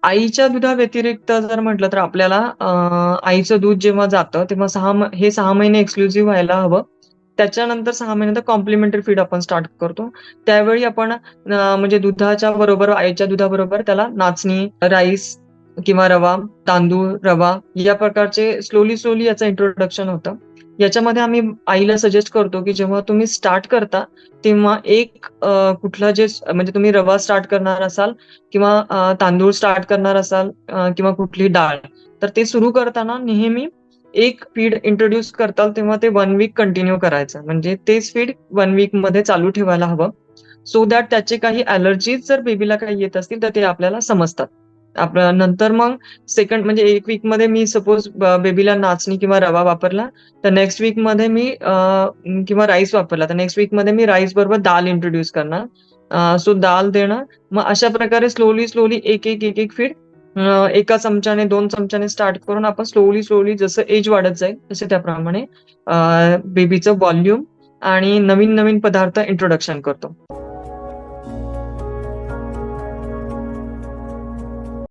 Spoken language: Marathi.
आईच्या दुधाव्यतिरिक्त जर म्हटलं तर आपल्याला आईचं दूध जेव्हा जातं तेव्हा 6 महिने एक्सक्लुझिव्ह व्हायला हवं. त्याच्यानंतर 6 महिन्यानंतर कॉम्प्लिमेंटरी फीड आपण स्टार्ट करतो. त्यावेळी आपण म्हणजे दुधाच्या बरोबर आईच्या दुधाबरोबर त्याला नाचणी, राईस किंवा रवा, तांदूळ, रवा या प्रकारचे स्लोली याचं इंट्रोडक्शन होतं. याच्यामध्ये आम्ही आईला सजेस्ट करतो, की जेव्हा तुम्ही स्टार्ट करता तेव्हा एक कुठलं जे म्हणजे तुम्ही रवा स्टार्ट करणार असाल किंवा तांदूळ स्टार्ट करणार असाल किंवा कुठली डाळ, तर ते सुरू करताना नेहमी एक फीड इंट्रोड्यूस करताल तेव्हा ते 1 वीक कंटिन्यू करायचं. म्हणजे तेच फीड 1 वीकमध्ये चालू ठेवायला हवं. सो दॅट त्याचे काही ॲलर्जीज जर बेबीला काही येत असतील, तर ते आपल्याला समजतात. नंतर मग सेकंड म्हणजे 1 वीकमध्ये मी सपोज बेबीला नाचणी किंवा रवा वापरला, तर नेक्स्ट वीकमध्ये मी किंवा राईस वापरला, तर नेक्स्ट वीकमध्ये मी राईस बरोबर दाल इंट्रोड्यूस करणार. सो दाल देणं. मग अशा प्रकारे स्लोली एक फीड एका चमच्याने, 2 चमच्याने स्टार्ट करून आपण स्लोली जसं एज वाढत जाईल, तसे त्याप्रमाणे बेबीचं व्हॉल्यूम आणि नवीन-नवीन पदार्थ इंट्रोडक्शन करतो.